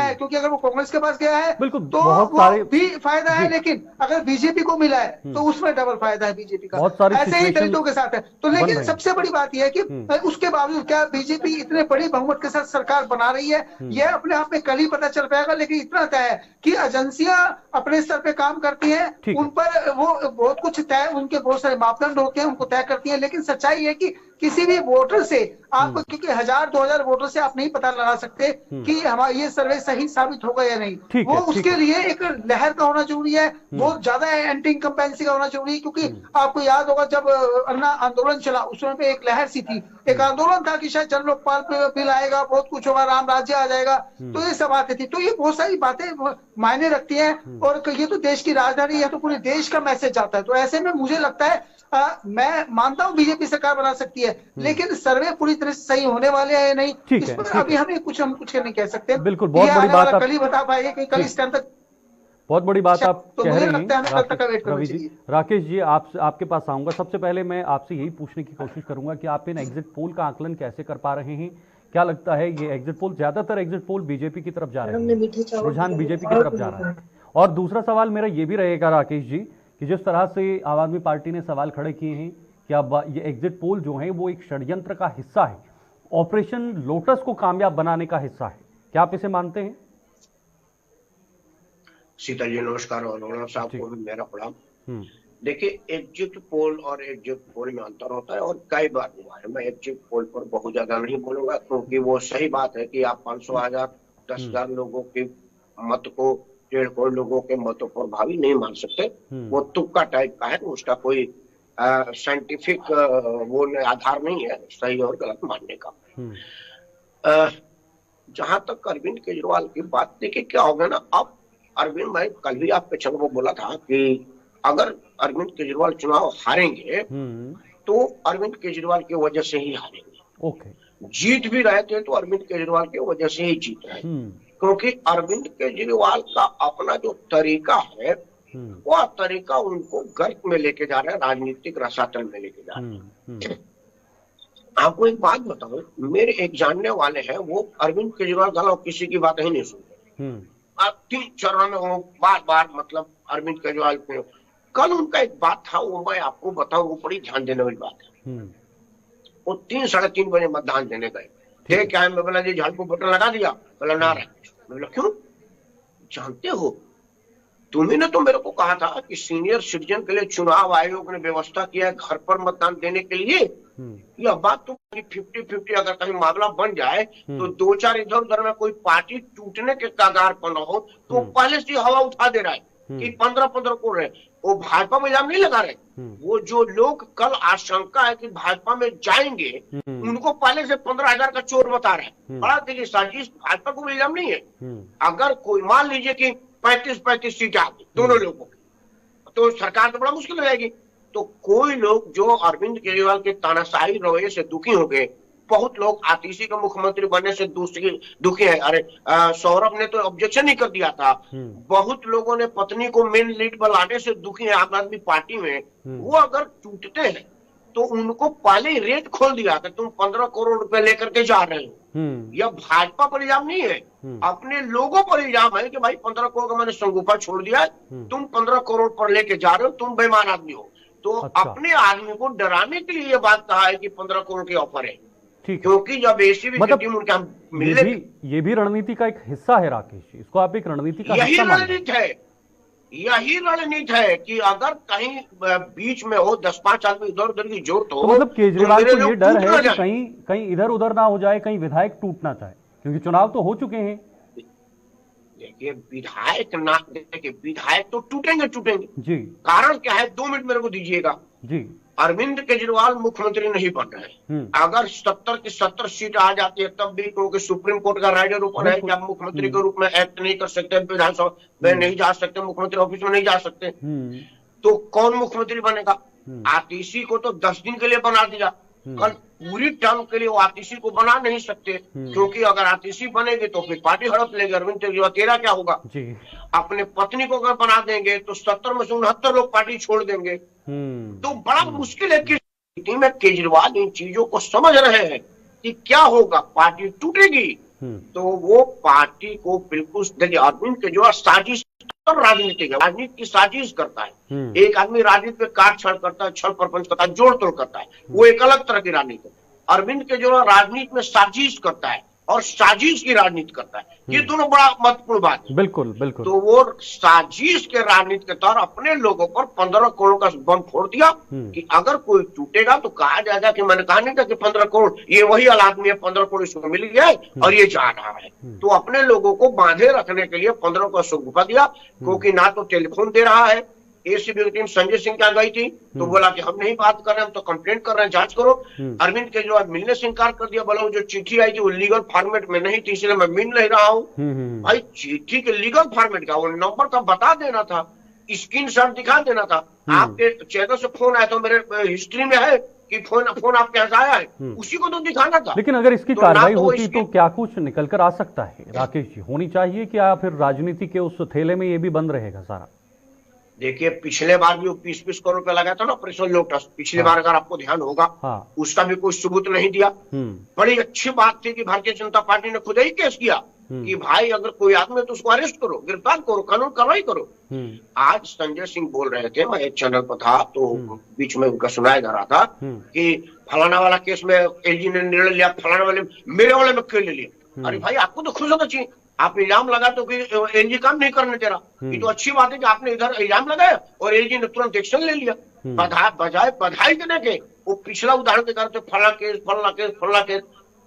है, क्योंकि अगर वो कांग्रेस के पास गया है बिल्कुल, तो बहुत वो सारे भी फायदा है, लेकिन अगर बीजेपी को मिला है तो उसमें डबल फायदा है बीजेपी का। बहुत सारी ऐसे ही सिचुएशन दलितों के साथ है। तो बन लेकिन रहे हैं। सबसे बड़ी बात यह है कि उसके बावजूद क्या बीजेपी इतने बड़ी बहुमत के साथ सरकार बना रही है, यह अपने आप में कल ही पता चल पाएगा। लेकिन इतना तय है कि एजेंसियां अपने स्तर पे काम करती हैं, ठीक उन है। पर वो बहुत कुछ तय, उनके बहुत सारे मापदंड होते हैं, उनको तय करती हैं। लेकिन सच्चाई है कि किसी भी वोटर से आप, क्योंकि 1000-2000 वोटर से आप नहीं पता लगा सकते कि हमारा ये सर्वे सही साबित होगा या नहीं। ठीक वो है, ठीक उसके है। लिए एक लहर का होना जरूरी है, बहुत ज्यादा एंटी इनकम्बेंसी का होना जरूरी है। क्योंकि आपको याद होगा जब अन्ना आंदोलन चला, उस समय पे एक लहर सी थी, एक आंदोलन था कि शायद जन लोकपाल बिल आएगा, बहुत कुछ होगा, राम राज्य आ जाएगा। तो ये सब बातें थी। तो ये बहुत सारी बातें मायने रखती हैं, और ये तो देश की राजधानी है, तो पूरे देश का मैसेज जाता है। तो ऐसे में मुझे लगता है मैं मानता हूं बीजेपी सरकार बना सकती है, लेकिन सर्वे पूरी तरह से सही होने वाले हैं या नहीं, ठीक इस है, पर ठीक अभी है। हम कुछ नहीं कह सकते। बिल्कुल, ये बहुत बड़ी आने बात वाला आप कल ही बता पाएंगे कि कल ठीक, इस टाइम तक। बहुत बड़ी बात आप तो कह मुझे रही लगता है हैं हमें कल तक का वेट करना रवि जी। चाहिए। राकेश जी, आपके पास आऊंगा। सबसे पहले मैं आपसे यही पूछने की कोशिश करूंगा कि आप इन एग्जिट पोल का आकलन कैसे कर पा रहे हैं? क्या लगता है ये एग्जिट पोल, ज्यादातर एग्जिट पोल बीजेपी की तरफ जा रहे हैं, रुझान बीजेपी की तरफ जा रहा है? और दूसरा सवाल मेरा ये भी रहेगा राकेश जी कि जिस तरह से आम आदमी पार्टी ने सवाल खड़े किए हैं कि अब ये एग्जिट पोल जो है वो एक षड्यंत्र का हिस्सा है, ऑपरेशन लोटस को कामयाब बनाने का हिस्सा है, क्या आप इसे मानते हैं? शीतल जी नमस्कार, और रोना साहब को भी मेरा प्रणाम। हम्म, देखिए, एग्जिट पोल और एग्जिट पोल में अंतर होता है, और कई बार हुआ है। मैं एग्जिट पोल पर बहुत ज्यादा नहीं बोलूंगा, क्योंकि वो सही बात है कि आप 500,000 10,000 लोगों के मत को 1.5 करोड़ लोगों के मतों पर भावी नहीं मान सकते। वो तुक्का टाइप का है, उसका कोई साइंटिफिक वो आधार नहीं है सही और गलत मानने का। जहां तक अरविंद केजरीवाल की बात, देखिए क्या होगा ना, अब अरविंद भाई, कल भी आपके चंग को बोला था कि अगर अरविंद केजरीवाल चुनाव हारेंगे तो अरविंद केजरीवाल की वजह से ही हारेंगे। ओके। जीत भी रहे थे तो अरविंद केजरीवाल की वजह से ही जीत रहे, क्योंकि अरविंद केजरीवाल का अपना जो तरीका है वह तरीका उनको गर्त में लेके जा रहा है, राजनीतिक रसातल में लेके जा रहा है। आपको एक बात बताऊं, मेरे एक जानने वाले हैं, वो अरविंद केजरीवाल का किसी की बात ही नहीं सुनते। 3 चरण में वो बार बार मतलब अरविंद केजरीवाल पे। कल उनका एक बात था, वो मैं आपको बताऊं, वो बड़ी ध्यान देने वाली बात है। वो 3-3:30 बजे मतदान देने गए थे। क्या है, मैं बोला जी झाड़ को बटन लगा दिया, बोला ना रहा। मैं बोला क्यों? जानते हो, तुम्ही ने तो मेरे को कहा था कि सीनियर सिटीजन के लिए चुनाव आयोग ने व्यवस्था किया है घर पर मतदान देने के लिए। यह बात तो 50-50 अगर कहीं मामला बन जाए तो 2-4 इधर उधर में कोई पार्टी टूटने के कगार पर न हो, तो पहले से हवा उठा दे रहा है कि 15-15 को रहे। वो भाजपा में इल्जाम नहीं लगा रहे। वो जो लोग कल आशंका है कि भाजपा में जाएंगे, उनको पहले से 15,000 का चोर बता रहे हैं। बड़ा देखिए साजिश, भाजपा को इल्जाम नहीं है। अगर कोई मान लीजिए कि 35-35 सीटें आती दोनों लोगों की, तो सरकार तो बड़ा मुश्किल हो जाएगी। तो कोई लोग जो अरविंद केजरीवाल के तानाशाही रवैये से दुखी हो गए, बहुत लोग आतिशी का मुख्यमंत्री बनने से दुखी है। अरे सौरभ ने तो ऑब्जेक्शन ही कर दिया था। बहुत लोगों ने पत्नी को मेन लीड पर लाने से दुखी है आम आदमी पार्टी में। वो अगर टूटते हैं तो उनको पहले ही रेट खोल दिया कि तुम 15 करोड़ रुपए लेकर के जा रहे हो। यह भाजपा पर इल्जाम नहीं है, अपने लोगों पर इल्जाम है कि भाई 15 करोड़ का मैंने संगूफा छोड़ दिया, तुम 15 करोड़ पर लेके जा रहे हो, तुम बेईमान आदमी हो। तो अच्छा। अपने आदमी को डराने के लिए ये बात कहा है कि 15 करोड़ की ऑफर है, क्योंकि जब एसीबी की टीम उनके मिलने, ये भी रणनीति का एक हिस्सा है राकेश जी, इसको आप एक रणनीति का यही हिस्सा मानते हैं? रणनीति है, यही रणनीति है कि अगर कहीं बीच में हो 10-5 आदमी इधर उधर की जरूरत हो, तो मतलब केजरीवाल को ये डर है कि कहीं कहीं इधर उधर ना हो जाए, कहीं विधायक टूटना चाहे, क्योंकि चुनाव तो हो चुके हैं। देखिए विधायक तो टूटेंगे जी। कारण क्या है, 2 मिनट मेरे को दीजिएगा जी। अरविंद केजरीवाल मुख्यमंत्री नहीं बन रहे हैं। अगर 70 की 70 सीट आ जाती है तब भी, क्योंकि सुप्रीम कोर्ट का राइडर ऊपर है कि आप मुख्यमंत्री के रूप में एक्ट नहीं कर सकते, विधानसभा में नहीं जा सकते, मुख्यमंत्री ऑफिस में नहीं जा सकते, तो कौन मुख्यमंत्री बनेगा? आतिशी को तो 10 दिन के लिए बना दिया, कल पूरी टर्म के लिए वो आतिशी को बना नहीं सकते, क्योंकि अगर आतिशी बनेगी तो फिर पार्टी हड़प लेगी। अरविंद केजरीवाल तेरा क्या होगा? अपने पत्नी को अगर बना देंगे तो 70 में से 69 लोग पार्टी छोड़ देंगे। तो बड़ा मुश्किल है कि केजरीवाल इन चीजों को समझ रहे हैं कि क्या होगा, पार्टी टूटेगी तो वो पार्टी को बिल्कुल देखिए, अरविंद केजरीवाल साजिश राजनीतिक है, राजनीति की साजिश करता है। एक आदमी राजनीति में काट छाड़ करता है, छल प्रपंच करता है, जोड़ तोड़ करता है, वो एक अलग तरह की राजनीति है। अरविंद केजरीवाल राजनीति में साजिश करता है और साजिश की राजनीति करता है। ये दोनों बड़ा महत्वपूर्ण बात है। बिल्कुल बिल्कुल। तो वो साजिश के राजनीति के तौर अपने लोगों पर 15 करोड़ का बम फोड़ दिया कि अगर कोई टूटेगा तो कहा जाएगा कि मैंने कहा नहीं था कि 15 करोड़ ये वही आदमी है, 15 करोड़ इसको मिल गया है और ये जा रहा है। तो अपने लोगों को बांधे रखने के लिए 15 को गुफा दिया, क्योंकि ना तो टेलीफोन दे रहा है। एसीबी की टीम संजय सिंह क्या गई थी तो बोला कि हम नहीं बात कर रहे हैं, हम तो कंप्लेंट कर रहे हैं, जांच करो। अरविंद केजरीवाल मिलने से इंकार कर दिया, बोला वो जो चिट्ठी आई थी वो लीगल फॉर्मेट में नहीं थी, इसलिए मैं मिल नहीं रहा हूँ। भाई चिट्ठी के लीगल फॉर्मेट का वो नंबर का बता देना था, स्क्रीनशॉट दिखा देना था। आपके चैनल से फोन आया तो मेरे हिस्ट्री में है कि फोन आपके यहाँ आया है, उसी को तो दिखाना था। लेकिन अगर इसकी कार्रवाई होती तो क्या कुछ निकल कर आ सकता है राकेश जी? होनी चाहिए क्या फिर राजनीति के उस थैले में ये भी बंद रहेगा सारा? देखिए, पिछले बार भी 20-20 करोड़ रुपया लगा था ना ऑपरेशन लोटस, पिछली बार अगर आपको ध्यान होगा, उसका भी कोई सबूत नहीं दिया। बड़ी अच्छी बात थी कि भारतीय जनता पार्टी ने खुद ही केस किया कि भाई अगर कोई आदमी है तो उसको अरेस्ट करो, गिरफ्तार करो, कानून कार्रवाई करो। आज संजय सिंह बोल रहे थे, मैं एक चैनल पर था तो बीच में उनका सुनाया जा रहा था कि फलाना वाला केस में एलजी ने निर्णय लिया, फलाना वाले मेरे वाले में क्यों ले लिया। अरे भाई, आपको तो खुश होना चाहिए। आप इल्जाम लगा तो एलजी काम नहीं करने दे रहा, ये तो अच्छी बात है कि आपने इधर इल्जाम लगाया और एलजी ने तुरंत एक्शन ले लिया। बजाय बधाई देने के वो पिछला उदाहरण के कारण फला केस फला केस फला केस।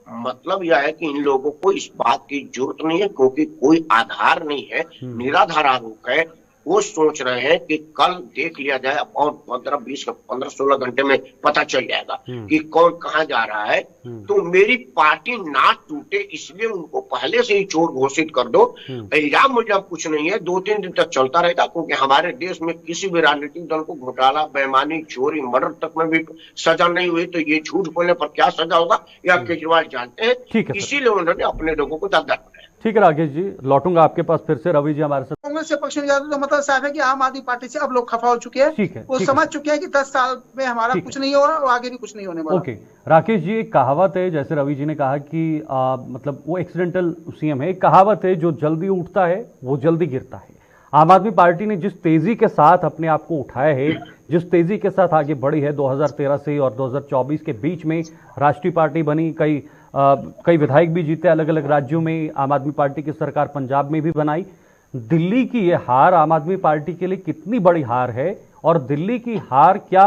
मतलब यह है कि इन लोगों को इस बात की जरूरत नहीं है, क्योंकि कोई आधार नहीं है, निराधार आरोप है। वो सोच रहे हैं कि कल देख लिया जाए और 15-16 घंटे में पता चल जाएगा कि कौन कहाँ जा रहा है। तो मेरी पार्टी ना टूटे इसलिए उनको पहले से ही चोर घोषित कर दो। इल्जाम मुझे कुछ नहीं है, 2-3 दिन तक चलता रहेगा, क्योंकि हमारे देश में किसी भी राजनीतिक दल को घोटाला, बेईमानी, चोरी, मर्डर तक में भी सजा नहीं हुई, तो ये झूठ बोलने पर क्या सजा होगा यह केजरीवाल जानते हैं। इसीलिए उन्होंने अपने लोगों को दादा बनाया। ठीक है राकेश जी, लौटूंगा आपके पास फिर से। रवि जी हमारे साथ। कांग्रेस से पक्ष में जाते तो मतलब साफ है कि आम आदमी पार्टी से अब लोग खफा हो चुके हैं। ठीक है, वो समझ चुके हैं कि 10 साल में हमारा कुछ नहीं हो रहा और आगे भी कुछ नहीं होने वाला। ओके राकेश जी, एक कहावत है, जैसे रवि जी ने कहा कि मतलब वो एक्सीडेंटल सीएम है। एक कहावत है, जो जल्दी उठता है वो जल्दी गिरता है। आम आदमी पार्टी ने जिस तेजी के साथ अपने आप को उठाया है, जिस तेजी के साथ आगे बढ़ी है, 2013 से और 2024 के बीच में राष्ट्रीय पार्टी बनी, कई विधायक भी जीते अलग अलग राज्यों में, आम आदमी पार्टी की सरकार पंजाब में भी बनाई। दिल्ली की ये हार आम आदमी पार्टी के लिए कितनी बड़ी हार है, और दिल्ली की हार क्या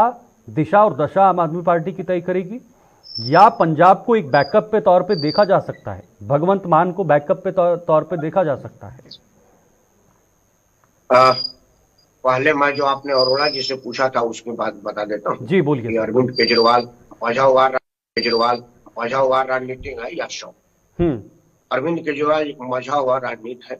दिशा और दशा आम आदमी पार्टी की तय करेगी, या पंजाब को एक बैकअप पे तौर पे देखा जा सकता है, भगवंत मान को बैकअप पे तौर पे देखा जा सकता है? पहले मैं जो आपने अरोड़ा जी से पूछा था उसके बाद बता देता हूँ। जी बोलिए। अरविंद केजरीवाल मजा हुआ राजनीति है या शौक? अरविंद केजरीवाल एक मजा हुआ राजनीति है।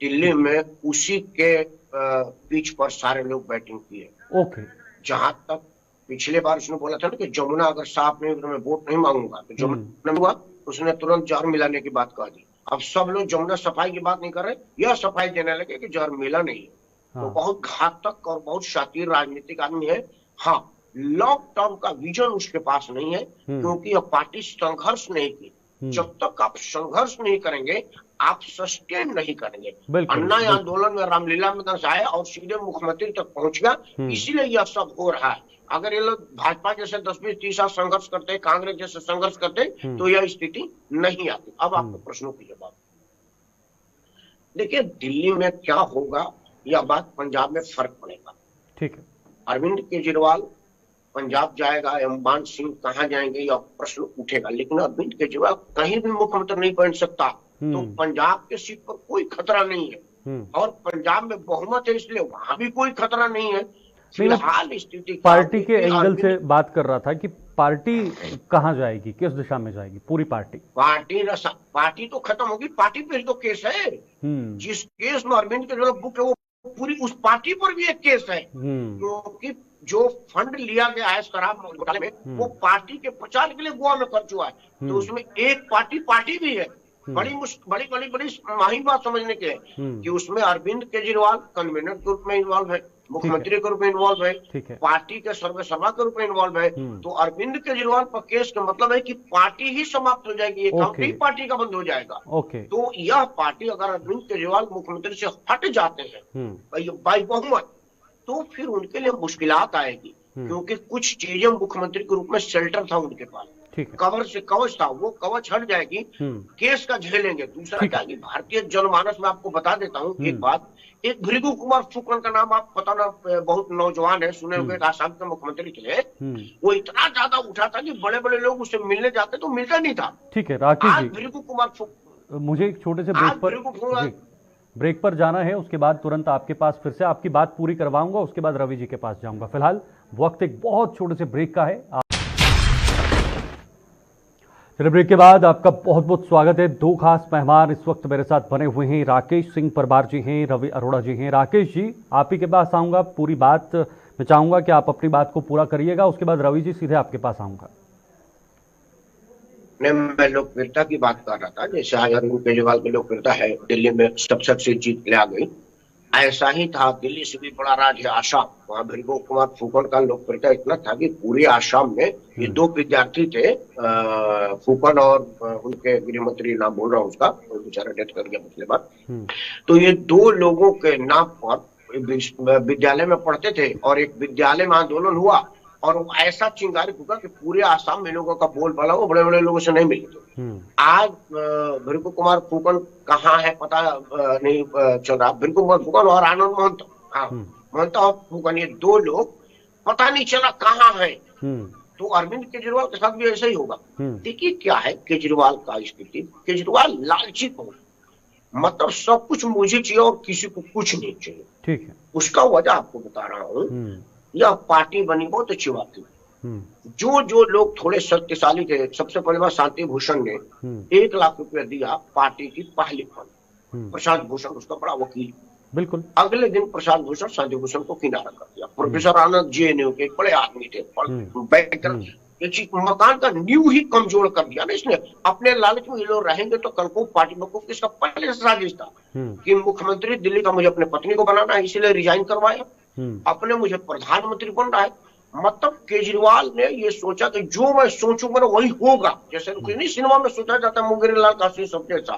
दिल्ली में उसी के पिच पर सारे लोग बैटिंग किए। ओके। जहां तक पिछले बार उसने बोला था ना कि जमुना अगर साफ नहीं तो मैं वोट नहीं मांगूंगा, तो जमुना हुआ, उसने तुरंत जहर मिलाने की बात कह दी। अब सब लोग जमुना सफाई की बात नहीं कर रहे, यह सफाई देने लगे कि जहर मिला नहीं। तो बहुत घातक और बहुत शातिर राजनीतिक आदमी है। हाँ, लॉन्ग टर्म का विजन उसके पास नहीं है, क्योंकि अब पार्टी संघर्ष नहीं की। जब तक आप संघर्ष नहीं करेंगे आप सस्टेन नहीं करेंगे। अन्ना आंदोलन में रामलीला मैदान से आया और सीधे मुख्यमंत्री तक पहुंच गया, इसीलिए यह सब हो रहा है। अगर ये लोग भाजपा जैसे 10-20-30 साल संघर्ष करते, कांग्रेस जैसे संघर्ष करते, तो यह स्थिति नहीं आती। अब आपको प्रश्नों की जवाब देखिए, दिल्ली में क्या होगा यह बात पंजाब में फर्क पड़ेगा। ठीक है। अरविंद केजरीवाल पंजाब जाएगा, इमरान सिंह कहाँ जाएंगे, यह प्रश्न उठेगा। लेकिन अरविंद केजरीवाल कहीं भी मुख्यमंत्री नहीं बन सकता, तो पंजाब के सीट पर कोई खतरा नहीं है, और पंजाब में बहुमत है इसलिए वहां भी कोई खतरा नहीं है। फिलहाल स्थिति पार्टी के एंगल से बात कर रहा था कि पार्टी कहाँ जाएगी, किस दिशा में जाएगी पूरी पार्टी? पार्टी तो खत्म होगी, पार्टी पे तो केस है। जिस केस में अरविंद केजरीवाल बुक है वो पूरी उस पार्टी पर भी एक केस है, क्योंकि जो फंड लिया गया है शराब घोटाले में, वो पार्टी के प्रचार के लिए गोवा में खर्च हुआ है। तो उसमें एक पार्टी भी है। बड़ी माहिर बात समझने के है कि उसमें अरविंद केजरीवाल कन्वीनर के रूप में इन्वॉल्व है, मुख्यमंत्री के रूप में इन्वॉल्व है, ठीक है, पार्टी के सर्वे सभा के रूप में इन्वॉल्व है। तो अरविंद केजरीवाल पर केस का मतलब है कि पार्टी ही समाप्त हो जाएगी, ये काम ही पार्टी का बंद हो जाएगा। तो यह पार्टी अगर अरविंद केजरीवाल मुख्यमंत्री से हट जाते हैं बाई बहुमत, तो फिर उनके लिए मुश्किलात आएगी, क्योंकि कुछ चीजें मुख्यमंत्री के रूप में शेल्टर था उनके पास, कवर से कवच था, वो कवच हट जाएगी, केस का झेलेंगे। दूसरा क्या कि भारतीय जनमानस में आपको बता देता हूँ एक बात, एक भृगु कुमार फुकन का नाम आप पता ना, बहुत नौजवान है, सुने हुए, आसाम के मुख्यमंत्री थे, वो इतना ज्यादा उठा था कि बड़े बड़े लोग उससे मिलने जाते तो मिलता नहीं था। ठीक है राकेश जी, भृगु कुमार, मुझे एक छोटे से ब्रेक पर जाना है, उसके बाद तुरंत आपके पास फिर से आपकी बात पूरी करवाऊंगा, उसके बाद रवि जी के पास जाऊंगा। फिलहाल वक्त एक बहुत छोटे से ब्रेक का है। ब्रेक के बाद आपका बहुत बहुत स्वागत है। दो खास मेहमान इस वक्त मेरे साथ बने हुए हैं, राकेश सिंह परमार जी हैं, रवि अरोड़ा जी हैं। राकेश जी, आप ही के पास आऊंगा, पूरी बात मैं चाहूंगा कि आप अपनी बात को पूरा करिएगा, उसके बाद रवि जी सीधे आपके पास आऊंगा। मैं लोकप्रियता की बात कर रहा था, जैसे अरविंद केजरीवाल की लोकप्रियता है, दिल्ली में सबसे जीत ले आ गई, ऐसा ही था दिल्ली से भी बड़ा राज्य आसाम, वहां भृगु कुमार फुकन का लोकप्रियता इतना था कि पूरे आसाम में ये दो विद्यार्थी थे, फुकन और उनके गृह मंत्री, नाम बोल रहा हूँ उसका, बेचारा डेथ कर गया पिछले बार। तो ये दो लोगों के नाम पर विद्यालय में पढ़ते थे और एक विद्यालय में आंदोलन हुआ और वो ऐसा चिंगारी फूका कि पूरे आसाम में लोगों का बोलबाला वो बड़े बड़े लोगों से नहीं मिले थे। आज भृगु कुमार फुकन कहाँ है पता नहीं चल रहा। भृगु कुमार फुकन और आनंद महंत, हाँ महंत और फुकन, ये दो लोग पता नहीं चला कहाँ है। तो अरविंद केजरीवाल के साथ भी ऐसा ही होगा। देखिए क्या है केजरीवाल का स्थिति, केजरीवाल लालची को, मतलब सब कुछ मुझे चाहिए और किसी को कुछ नहीं चाहिए। ठीक है, उसका वजह आपको बता रहा हूँ। यह पार्टी बनी बहुत अच्छी बात थी। जो लोग थोड़े शक्तिशाली थे, सबसे पहले बार शांति भूषण ने 1 लाख रुपया दिया पार्टी की पहली फंड, प्रशांत भूषण उसका बड़ा वकील, बिल्कुल अगले दिन प्रशांत भूषण शांति भूषण को किनारा कर दिया। प्रोफेसर आनंद जेएनयू के एक बड़े आदमी थे, मकान का नींव ही कमजोर कर दिया ना इसने। अपने लालच में ये लोग रहेंगे तो कल को पार्टी में को, इसका पहले साजिश था कि मुख्यमंत्री दिल्ली का मुझे अपने पत्नी को बनाना है, इसीलिए रिजाइन करवाया, अपने मुझे प्रधानमंत्री बन रहा है। मतलब केजरीवाल ने ये सोचा कि जो मैं सोचूंगा ना वही होगा, जैसे नहीं सिनेमा में सोचा जाता है मुंगेरी लाल काशी सब जैसा,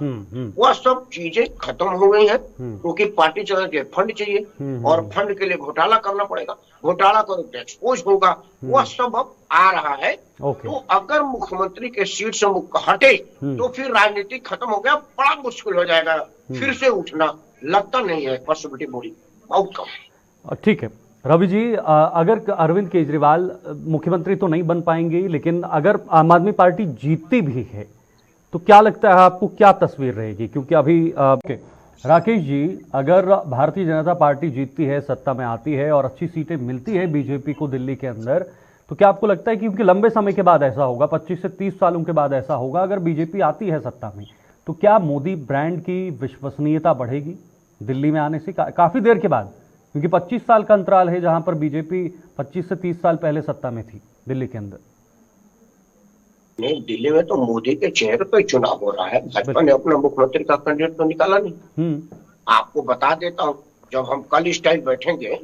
वह सब चीजें खत्म हो गई हैं, क्योंकि पार्टी चलाने के फंड चाहिए और फंड के लिए घोटाला करना पड़ेगा, घोटाला करो तो एक्सपोज होगा, वह सब अब आ रहा है। तो अगर मुख्यमंत्री के सीट से हटे तो फिर राजनीति खत्म हो गया, बड़ा मुश्किल हो जाएगा फिर से उठना, लगता नहीं है पॉसिबिलिटी बड़ी बहुत कम। ठीक है रवि जी, अगर अरविंद केजरीवाल मुख्यमंत्री तो नहीं बन पाएंगे, लेकिन अगर आम आदमी पार्टी जीतती भी है तो क्या लगता है आपको, क्या तस्वीर रहेगी? क्योंकि अभी राकेश जी, अगर भारतीय जनता पार्टी जीतती है, सत्ता में आती है और अच्छी सीटें मिलती है बीजेपी को दिल्ली के अंदर, तो क्या आपको लगता है कि क्योंकि लंबे समय के बाद ऐसा होगा, 25 से 30 सालों के बाद ऐसा होगा, अगर बीजेपी आती है सत्ता में, तो क्या मोदी ब्रांड की विश्वसनीयता बढ़ेगी दिल्ली में आने से काफी देर के बाद? क्योंकि 25 साल का अंतराल है जहां पर बीजेपी 25 से 30 साल पहले सत्ता में थी दिल्ली के अंदर। नहीं, दिल्ली में तो मोदी के चेहरे पे चुनाव हो रहा है, भाजपा ने अपना मुख्यमंत्री का कैंडिडेट तो निकाला नहीं। आपको बता देता हूँ, जब हम कल इस टाइम बैठेंगे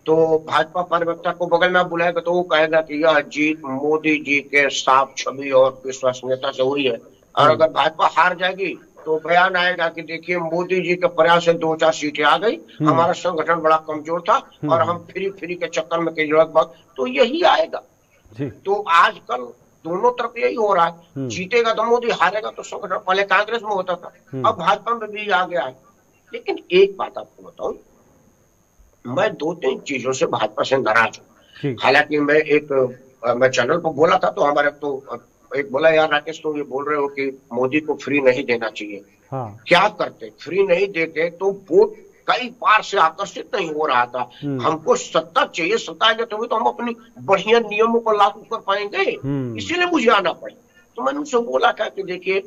तो भाजपा प्रवक्ता को बगल में बुलाएगा तो वो कहेगा कि यह जीत मोदी जी के साफ छवि और विश्वसनीयता से हुई है, और अगर भाजपा हार जाएगी तो बयान आएगा कि देखिए मोदी जी के प्रयास से 2-4 सीटें आ गई, हमारा संगठन बड़ा कमजोर था और हम फ्री के चक्कर में केजरीवाल, तो यही आएगा जी। तो आजकल दोनों तरफ यही हो रहा है, जीतेगा तो मोदी, हारेगा तो संगठन। पहले कांग्रेस में होता था, अब भाजपा में भी आ गया है। लेकिन एक बात आपको बताऊं, मैं 2-3 चीजों से भाजपा से नाराज हूँ। हालांकि मैं चैनल पर बोला था तो हमारे तो एक बोला, यार राकेश तुम ये बोल रहे हो कि मोदी को फ्री नहीं देना चाहिए। क्या करते, फ्री नहीं देते तो वोट कई बार से आकर्षित नहीं हो रहा था। हमको सत्ता चाहिए, सत्ता आएगा तभी तो हम अपनी बढ़िया नियमों को लागू कर पाएंगे, इसीलिए मुझे आना पड़े। तो मैंने उनसे बोला था कि देखिए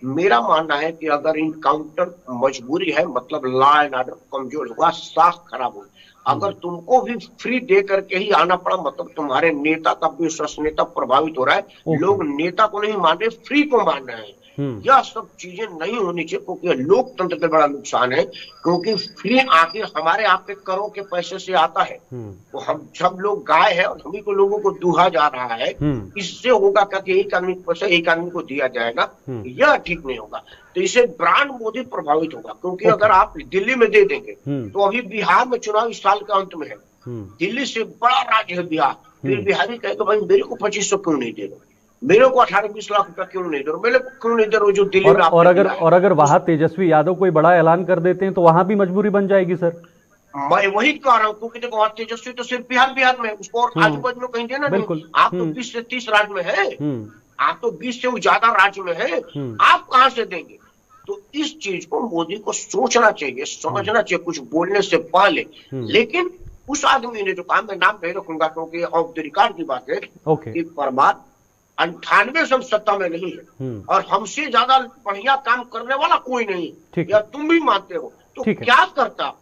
मेरा मानना है कि अगर इनकाउंटर मजबूरी है, मतलब लॉ एंड ऑर्डर कमजोर हुआ, साख खराब हो, अगर तुमको भी फ्री दे करके ही आना पड़ा, मतलब तुम्हारे नेता का विश्वसनीयता प्रभावित हो रहा है। लोग नेता को नहीं मान रहे, फ्री को मान रहे हैं। यह सब चीजें नहीं होनी चाहिए, क्योंकि लोकतंत्र का बड़ा नुकसान है। क्योंकि फ्री आखिर हमारे आपके करों के पैसे से आता है, तो हम सब लोग गाय है और हम ही को लोगों को दूहा जा रहा है। इससे होगा क्या कि एक आदमी को पैसा एक आदमी को दिया जाएगा, यह ठीक नहीं होगा। तो इससे ब्रांड मोदी प्रभावित होगा, क्योंकि अगर आप दिल्ली में दे देंगे तो अभी बिहार में चुनाव इस साल के अंत में है। दिल्ली से बड़ा राज्य है बिहार, फिर बिहारी कहेगा भाई मेरे को 2500 क्यों नहीं दे रहे, मेरे को 18-20 लाख रुपया क्यों नहीं दे रहे, मेरे को क्यों नहीं दे रहे जो दिल्ली में और अगर वहां तेजस्वी यादव कोई बड़ा ऐलान कर देते हैं तो वहां भी मजबूरी बन जाएगी सर। मैं वही कह रहा हूँ, क्योंकि देखो वहां तेजस्वी तो सिर्फ बिहार में है, उसको और आजू बाजू में कहीं देना नहीं। आप तो 20 से 30 राज्य में है, आप तो 20 से ज्यादा राज्य में है, आप कहां से देंगे। तो इस चीज को मोदी को सोचना चाहिए, समझना चाहिए कुछ बोलने से पहले। लेकिन उस आदमी ने जो काम, मैं नाम नहीं रखूंगा क्योंकि ऑफ द रिकॉर्ड की बात है कि परमार 98 से हम सत्ता में नहीं है और हमसे ज्यादा बढ़िया काम करने वाला कोई नहीं, या तुम भी मानते हो, तो क्या करता,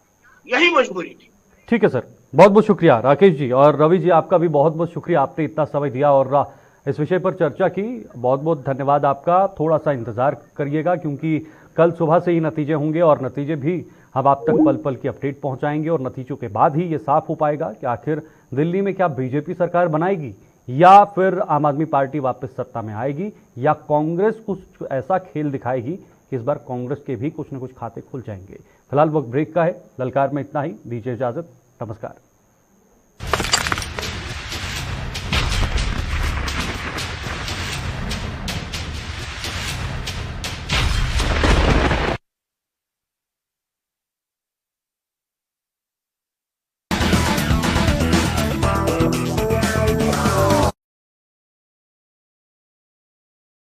यही मजबूरी थी। ठीक है सर, बहुत बहुत शुक्रिया राकेश जी, और रवि जी आपका भी बहुत बहुत शुक्रिया, आपने इतना समय दिया और इस विषय पर चर्चा की। बहुत बहुत धन्यवाद आपका। थोड़ा सा इंतजार करिएगा क्योंकि कल सुबह से ही नतीजे होंगे और नतीजे भी हम आप तक पल पल की अपडेट पहुंचाएंगे और नतीजों के बाद ही ये साफ हो पाएगा कि आखिर दिल्ली में क्या बीजेपी सरकार बनाएगी या फिर आम आदमी पार्टी वापस सत्ता में आएगी या कांग्रेस कुछ ऐसा खेल दिखाएगी कि इस बार कांग्रेस के भी कुछ न कुछ खाते खुल जाएंगे। फिलहाल वक्त ब्रेक का है। ललकार में इतना ही, दीजिए इजाजत, नमस्कार।